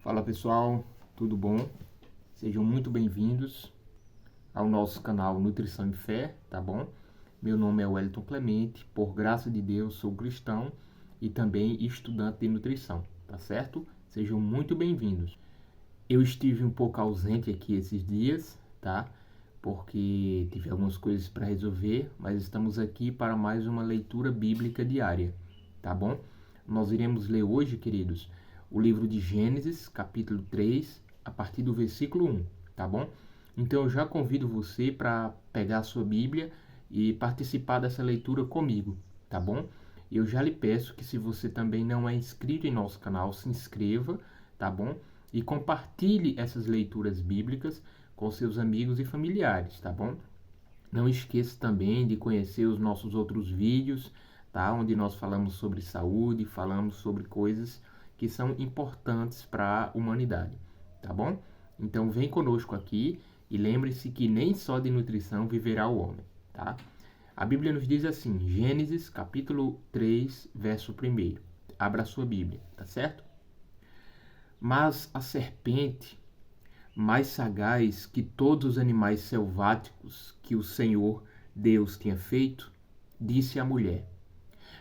Fala pessoal, tudo bom? Sejam muito bem-vindos ao nosso canal Nutrição e Fé, tá bom? Meu nome é Wellington Clemente, por graça de Deus sou cristão e também estudante de nutrição, tá certo? Sejam muito bem-vindos. Eu estive um pouco ausente aqui esses dias, tá? Porque tive algumas coisas para resolver, mas estamos aqui para mais uma leitura bíblica diária, tá bom? Nós iremos ler hoje, queridos, o livro de Gênesis, capítulo 3, a partir do versículo 1, tá bom? Então eu já convido você para pegar a sua Bíblia e participar dessa leitura comigo, tá bom? Eu já lhe peço que, se você também não é inscrito em nosso canal, se inscreva, tá bom? E compartilhe essas leituras bíblicas com seus amigos e familiares, tá bom? Não esqueça também de conhecer os nossos outros vídeos, tá? Onde nós falamos sobre saúde, falamos sobre coisas que são importantes para a humanidade, tá bom? Então vem conosco aqui e lembre-se que nem só de nutrição viverá o homem, tá? A Bíblia nos diz assim, Gênesis capítulo 3, verso 1. Abra a sua Bíblia, tá certo? Mas a serpente, mais sagaz que todos os animais selváticos que o Senhor Deus tinha feito, disse à mulher: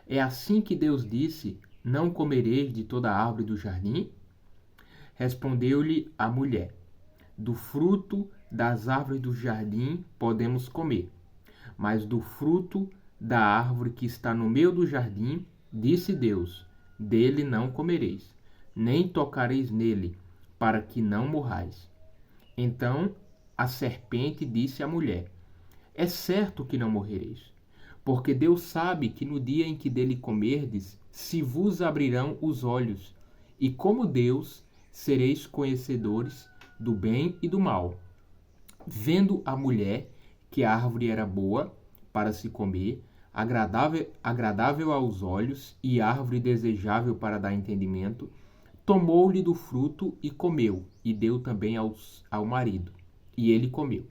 É assim que Deus disse: Não comereis de toda a árvore do jardim? Respondeu-lhe a mulher: Do fruto das árvores do jardim podemos comer, mas do fruto da árvore que está no meio do jardim, disse Deus: Dele não comereis, nem tocareis nele, para que não morrais. Então a serpente disse à mulher: É certo que não morrereis, porque Deus sabe que no dia em que dele comerdes, se vos abrirão os olhos, e como Deus sereis conhecedores do bem e do mal. Vendo a mulher que a árvore era boa para se comer, agradável aos olhos e árvore desejável para dar entendimento, tomou-lhe do fruto e comeu, e deu também ao marido, e ele comeu.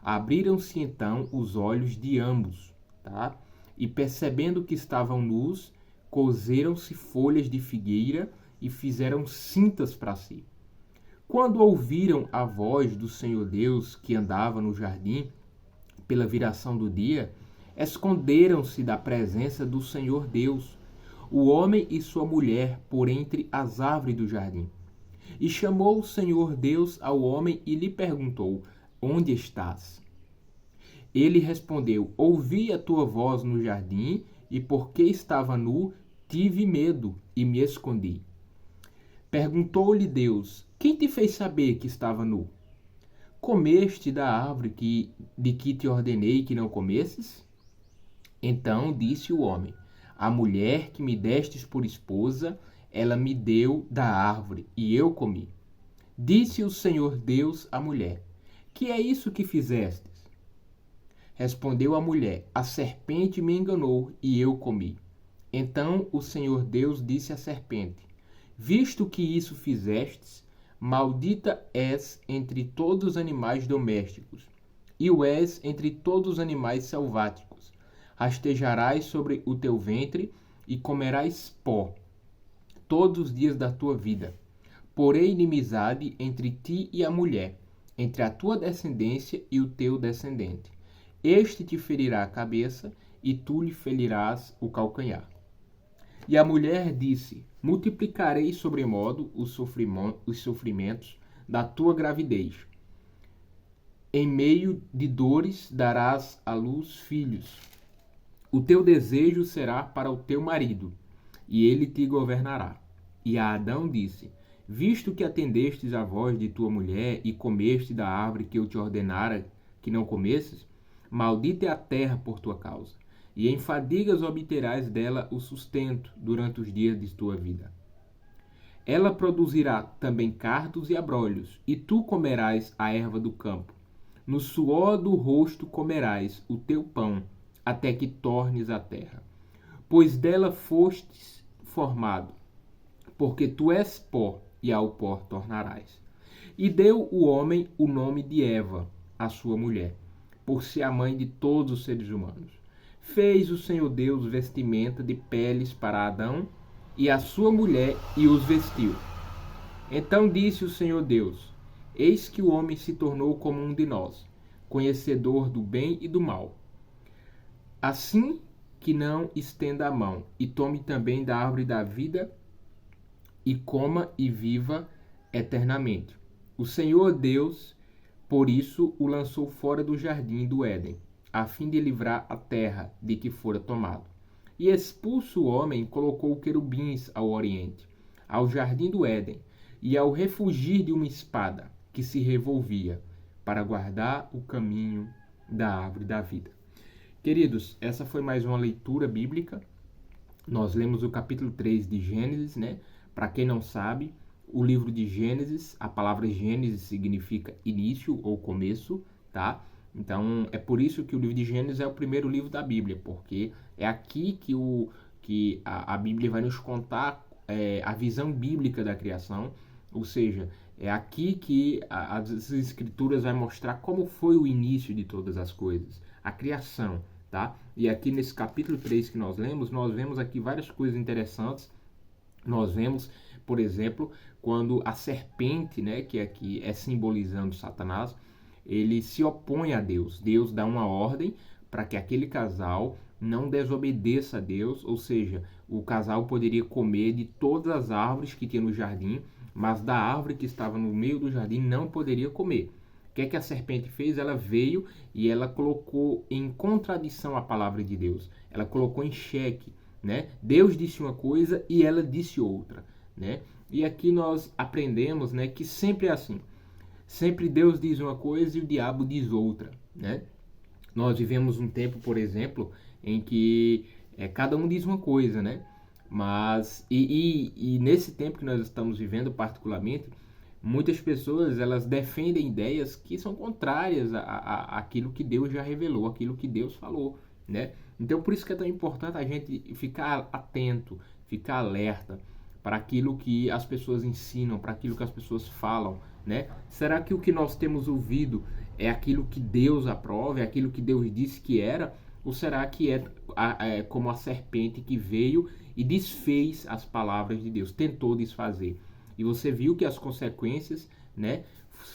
Abriram-se então os olhos de ambos, tá? E percebendo que estavam nus, coseram-se folhas de figueira e fizeram cintas para si. Quando ouviram a voz do Senhor Deus que andava no jardim pela viração do dia, esconderam-se da presença do Senhor Deus, o homem e sua mulher, por entre as árvores do jardim. E chamou o Senhor Deus ao homem e lhe perguntou: Onde estás? Ele respondeu: Ouvi a tua voz no jardim, e porque estava nu, tive medo e me escondi. Perguntou-lhe Deus: Quem te fez saber que estava nu? Comeste da árvore de que te ordenei que não comesses? Então disse o homem: A mulher que me destes por esposa, ela me deu da árvore, e eu comi. Disse o Senhor Deus à mulher: Que é isso que fizestes? Respondeu a mulher: A serpente me enganou, e eu comi. Então o Senhor Deus disse à serpente: Visto que isso fizestes, maldita és entre todos os animais domésticos, e o és entre todos os animais selváticos. Rastejarás sobre o teu ventre e comerás pó todos os dias da tua vida. Porém inimizade entre ti e a mulher, entre a tua descendência e o teu descendente. Este te ferirá a cabeça, e tu lhe ferirás o calcanhar. E a mulher disse: Multiplicarei sobremodo os sofrimentos da tua gravidez. Em meio de dores darás à luz filhos. O teu desejo será para o teu marido, e ele te governará. E a Adão disse: Visto que atendestes à voz de tua mulher e comeste da árvore que eu te ordenara que não comesses, maldita é a terra por tua causa, e em fadigas obterás dela o sustento durante os dias de tua vida. Ela produzirá também cardos e abrolhos, e tu comerás a erva do campo. No suor do rosto comerás o teu pão, até que tornes a terra. Pois dela fostes formado, porque tu és pó, e ao pó tornarás. E deu o homem o nome de Eva, a sua mulher, por ser a mãe de todos os seres humanos. Fez o Senhor Deus vestimenta de peles para Adão e a sua mulher, e os vestiu. Então disse o Senhor Deus: Eis que o homem se tornou como um de nós, conhecedor do bem e do mal. Assim que não estenda a mão e tome também da árvore da vida e coma e viva eternamente. O Senhor Deus, por isso, o lançou fora do jardim do Éden, a fim de livrar a terra de que fora tomado. E expulso o homem, colocou querubins ao oriente, ao jardim do Éden, e ao refugir de uma espada que se revolvia, para guardar o caminho da árvore da vida. Queridos, essa foi mais uma leitura bíblica. Nós lemos o capítulo 3 de Gênesis, né? Para quem não sabe, o livro de Gênesis, a palavra Gênesis significa início ou começo, tá? Então, é por isso que o livro de Gênesis é o primeiro livro da Bíblia, porque é aqui que a Bíblia vai nos contar a visão bíblica da criação, ou seja, é aqui que as Escrituras vai mostrar como foi o início de todas as coisas, a criação, tá? E aqui nesse capítulo 3 que nós vemos aqui várias coisas interessantes. Nós vemos, por exemplo, quando a serpente, né, que aqui é simbolizando Satanás, ele se opõe a Deus. Deus dá uma ordem para que aquele casal não desobedeça a Deus, ou seja, o casal poderia comer de todas as árvores que tinha no jardim, mas da árvore que estava no meio do jardim não poderia comer. O que é que a serpente fez? Ela veio e ela colocou em contradição a palavra de Deus. Ela colocou em xeque, né? Deus disse uma coisa e ela disse outra, né? E aqui nós aprendemos, né, que sempre é assim. Sempre Deus diz uma coisa e o diabo diz outra, né? Nós vivemos um tempo, por exemplo, em que cada um diz uma coisa, né? Mas e nesse tempo que nós estamos vivendo particularmente, muitas pessoas elas defendem ideias que são contrárias àquilo que Deus já revelou, aquilo que Deus falou, né? Então por isso que é tão importante a gente ficar atento, ficar alerta para aquilo que as pessoas ensinam, para aquilo que as pessoas falam, né? Será que o que nós temos ouvido é aquilo que Deus aprova, é aquilo que Deus disse que era? Ou será que é como a serpente que veio e desfez as palavras de Deus, tentou desfazer? E você viu que as consequências, né,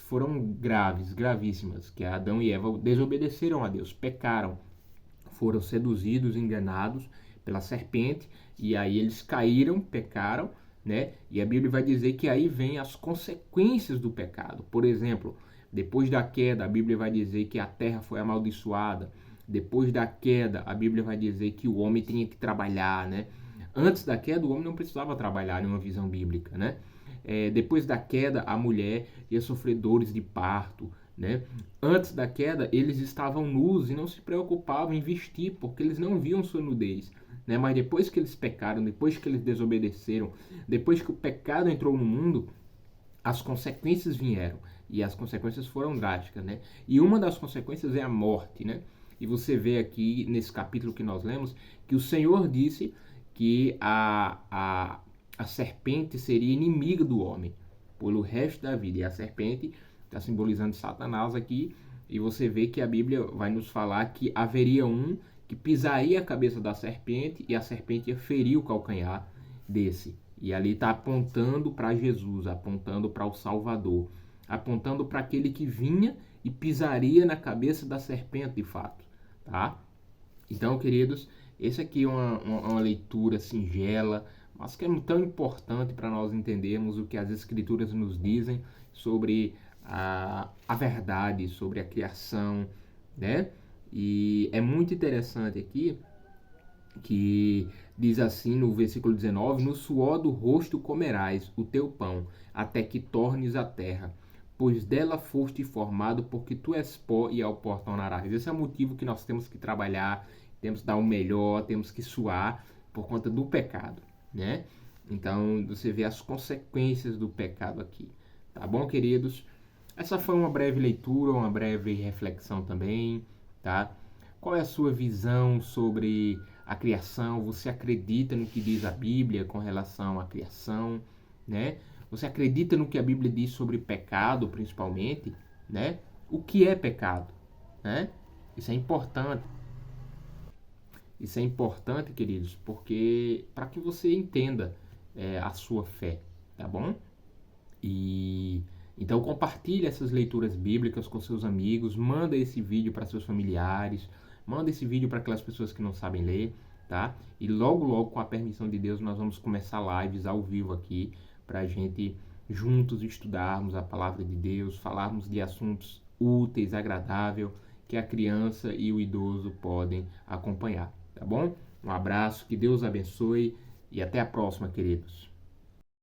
foram gravíssimas, que Adão e Eva desobedeceram a Deus, pecaram, foram seduzidos, enganados pela serpente, e aí eles caíram, pecaram, né? E a Bíblia vai dizer que aí vem as consequências do pecado. Por exemplo, depois da queda, a Bíblia vai dizer que a terra foi amaldiçoada. Depois da queda, a Bíblia vai dizer que o homem tinha que trabalhar, né? Antes da queda, o homem não precisava trabalhar, em uma visão bíblica, né? Depois da queda, a mulher ia sofrer dores de parto, né? Antes da queda, eles estavam nus e não se preocupavam em vestir, porque eles não viam sua nudez, né? Mas depois que eles pecaram, depois que eles desobedeceram, depois que o pecado entrou no mundo, as consequências vieram. E as consequências foram drásticas, né? E uma das consequências é a morte, né? E você vê aqui, nesse capítulo que nós lemos, que o Senhor disse que a serpente seria inimiga do homem pelo resto da vida. E a serpente está simbolizando Satanás aqui. E você vê que a Bíblia vai nos falar que haveria um que pisaria a cabeça da serpente e a serpente ia ferir o calcanhar desse. E ali está apontando para Jesus, apontando para o Salvador, apontando para aquele que vinha e pisaria na cabeça da serpente de fato, tá? Então, queridos, esse aqui é uma leitura singela, mas que é tão importante para nós entendermos o que as Escrituras nos dizem sobre a verdade, sobre a criação, né? E é muito interessante aqui que diz assim no versículo 19: no suor do rosto comerás o teu pão, até que tornes a terra, pois dela foste formado, porque tu és pó e ao pó tornarás. Esse é o motivo que nós temos que trabalhar, temos que dar o melhor, temos que suar por conta do pecado, né? Então você vê as consequências do pecado aqui, tá bom, queridos? Essa foi uma breve leitura, uma breve reflexão também, tá? Qual é a sua visão sobre a criação? Você acredita no que diz a Bíblia com relação à criação, né? Você acredita no que a Bíblia diz sobre pecado, principalmente, né? O que é pecado, né? Isso é importante. Isso é importante, queridos, porque para que você entenda a sua fé, tá bom? Então compartilhe essas leituras bíblicas com seus amigos, manda esse vídeo para seus familiares, manda esse vídeo para aquelas pessoas que não sabem ler, tá? E logo, logo, com a permissão de Deus, nós vamos começar lives ao vivo aqui para a gente juntos estudarmos a palavra de Deus, falarmos de assuntos úteis, agradáveis, que a criança e o idoso podem acompanhar, tá bom? Um abraço, que Deus abençoe e até a próxima, queridos.